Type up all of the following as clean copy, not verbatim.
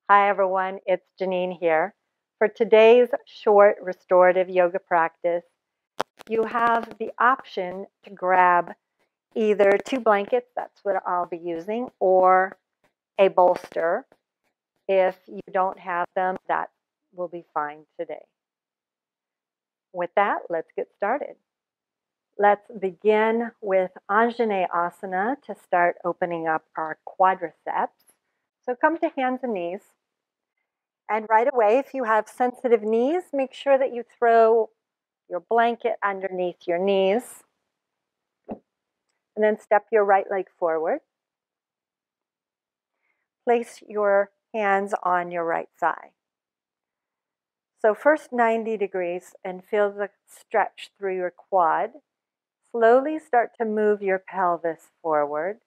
Hi everyone, it's Genene here. For today's short restorative yoga practice, you have the option to grab either 2 blankets, that's what I'll be using, or a bolster. If you don't have them, that will be fine today. With that, let's get started. Let's begin with Anjaneyasana to start opening up our quadriceps. So come to hands and knees. And right away, if you have sensitive knees, make sure that you throw your blanket underneath your knees. And then step your right leg forward. Place your hands on your right thigh. So first 90 degrees and feel the stretch through your quad. Slowly start to move your pelvis forward.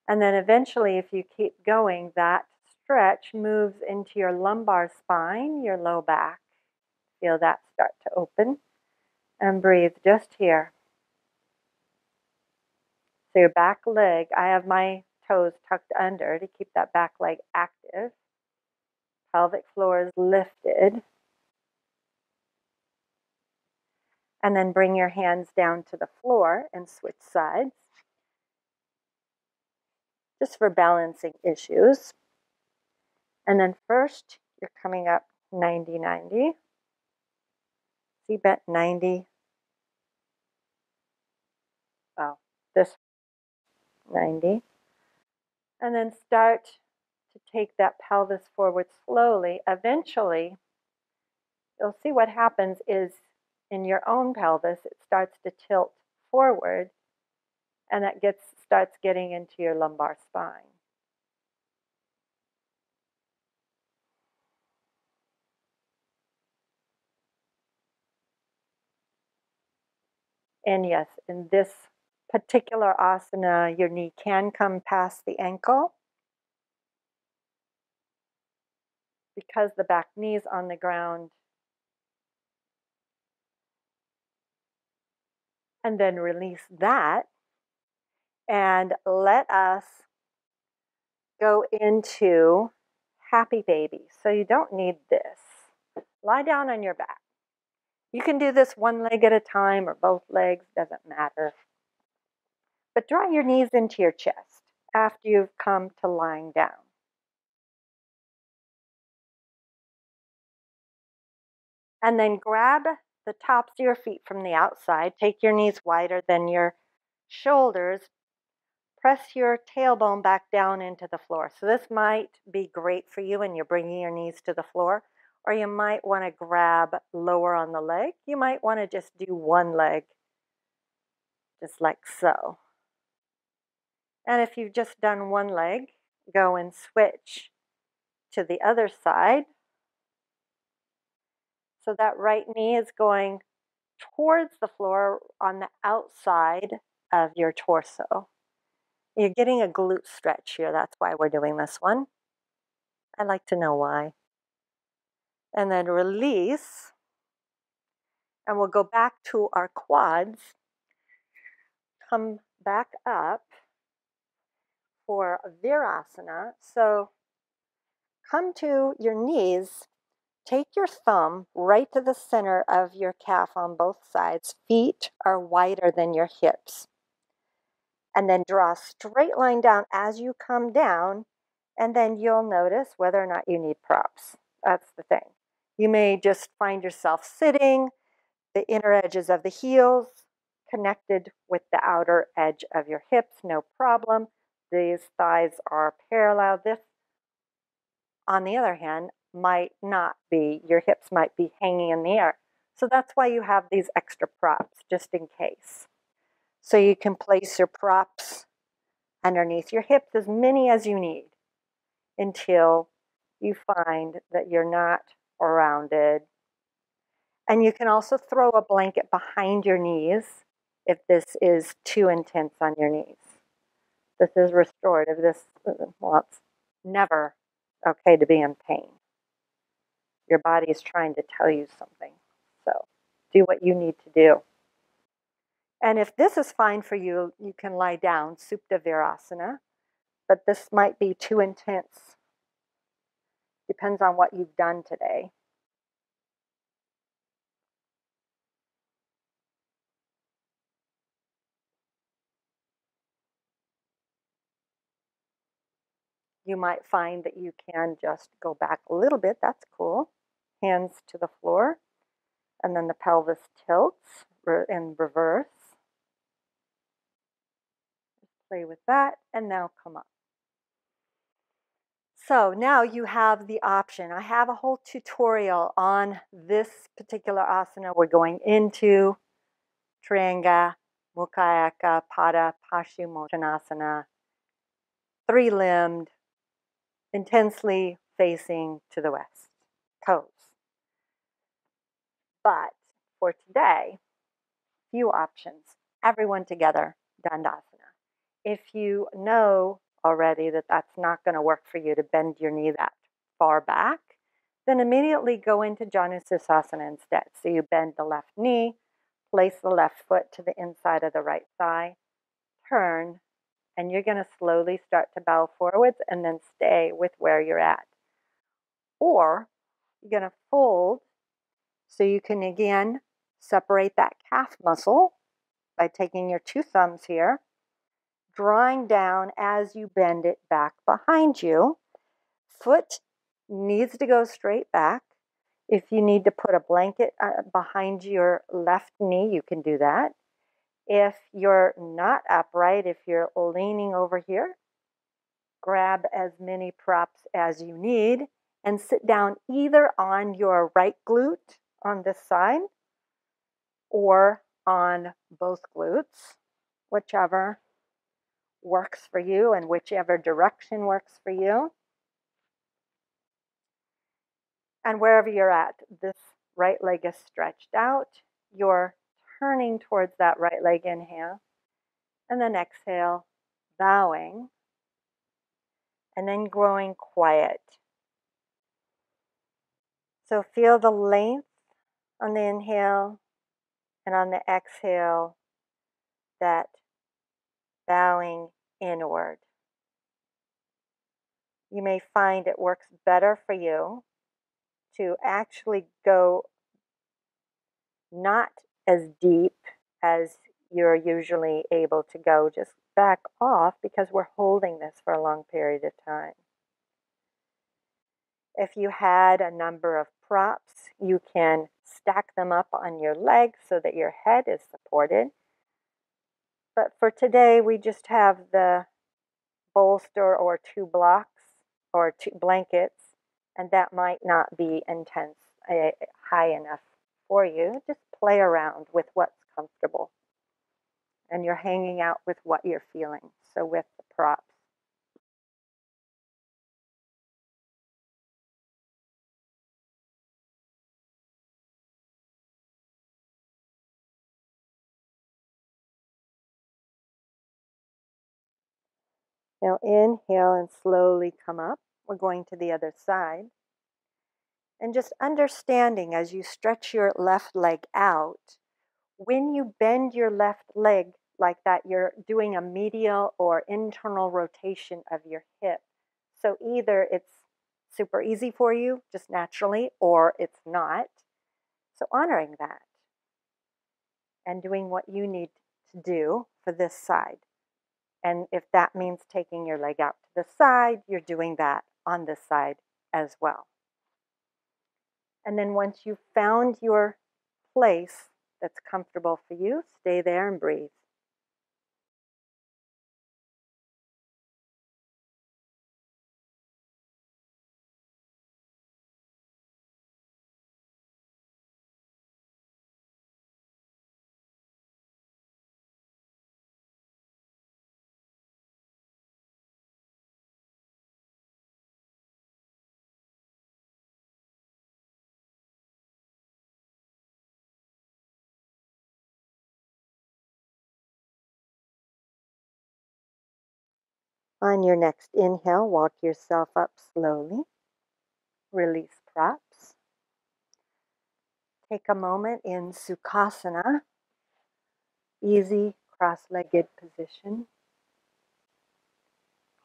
And then eventually, if you keep going, that stretch moves into your lumbar spine, your low back. Feel that start to open. And breathe just here. So your back leg, I have my toes tucked under to keep that back leg active. Pelvic floor is lifted. And then bring your hands down to the floor and switch sides. Just for balancing issues. And then first, you're coming up 90-90. See, bent 90. Oh, this 90. And then start to take that pelvis forward slowly. Eventually, you'll see what happens is in your own pelvis, it starts to tilt forward, and that starts getting into your lumbar spine. And yes, in this particular asana, your knee can come past the ankle. Because the back knee is on the ground. And then release that and let us go into happy baby. So you don't need this. Lie down on your back. You can do this one leg at a time or both legs, doesn't matter. But draw your knees into your chest after you've come to lying down. And then grab the tops of your feet from the outside. Take your knees wider than your shoulders. Press your tailbone back down into the floor. So this might be great for you when you're bringing your knees to the floor, or you might want to grab lower on the leg. You might want to just do one leg, just like so. And if you've just done one leg, go and switch to the other side. So that right knee is going towards the floor on the outside of your torso. You're getting a glute stretch here. That's why we're doing this one. I'd like to know why. And then release. And we'll go back to our quads. Come back up for Virasana. So come to your knees. Take your thumb right to the center of your calf on both sides. Feet are wider than your hips. And then draw a straight line down as you come down, and then you'll notice whether or not you need props. That's the thing. You may just find yourself sitting, the inner edges of the heels connected with the outer edge of your hips, no problem. These thighs are parallel. This, on the other hand, might not be. Your hips might be hanging in the air. So that's why you have these extra props, just in case. So you can place your props underneath your hips, as many as you need, until you find that you're not rounded. And you can also throw a blanket behind your knees if this is too intense on your knees. This is restorative. Well, it's never okay to be in pain. Your body is trying to tell you something. So do what you need to do. And if this is fine for you, you can lie down, Supta Virasana. but this might be too intense. Depends on what you've done today. You might find that you can just go back a little bit. That's cool. Hands to the floor, and then the pelvis tilts in reverse. Just play with that, and now come up. So now you have the option. I have a whole tutorial on this particular asana. We're going into Trianga, Mukha, Pada, Paschimottanasana, three-limbed, intensely facing to the west, toes. But for today, few options. Everyone together, Dandasana. If you know already that that's not going to work for you to bend your knee that far back, then immediately go into Janusasana instead. So you bend the left knee, place the left foot to the inside of the right thigh, turn, and you're going to slowly start to bow forwards and then stay with where you're at. Or you're going to fold so you can again separate that calf muscle by taking your two thumbs here, drawing down as you bend it back behind you. Foot needs to go straight back. If you need to put a blanket behind your left knee, you can do that. If you're not upright, if you're leaning over here, grab as many props as you need and sit down either on your right glute on this side or on both glutes, whichever works for you and whichever direction works for you. And wherever you're at, this right leg is stretched out. You're turning towards that right leg, inhale, and then exhale, bowing, and then growing quiet. So feel the length on the inhale and on the exhale, that bowing inward. You may find it works better for you to actually go not as deep as you're usually able to go, just back off because we're holding this for a long period of time. If you had a number of props, you can stack them up on your legs so that your head is supported. But for today, we just have the bolster or two blocks or two blankets, and that might not be intense, high enough for you. Just play around with what's comfortable. And you're hanging out with what you're feeling, so with the props. Now inhale and slowly come up. We're going to the other side. And just understanding as you stretch your left leg out, when you bend your left leg like that, you're doing a medial or internal rotation of your hip. So either it's super easy for you, just naturally, or it's not. So honoring that and doing what you need to do for this side. And if that means taking your leg out to the side, you're doing that on this side as well. And then once you've found your place that's comfortable for you, stay there and breathe. On your next inhale, walk yourself up slowly. Release props. Take a moment in Sukhasana, easy cross-legged position.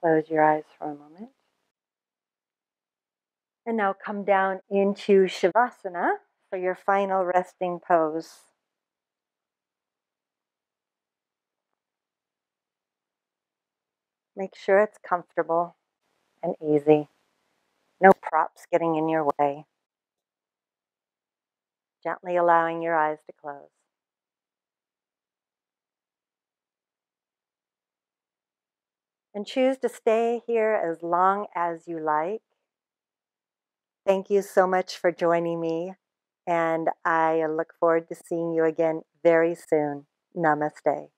Close your eyes for a moment. And now come down into Shavasana for your final resting pose. Make sure it's comfortable and easy. No props getting in your way. Gently allowing your eyes to close. And choose to stay here as long as you like. Thank you so much for joining me, and I look forward to seeing you again very soon. Namaste.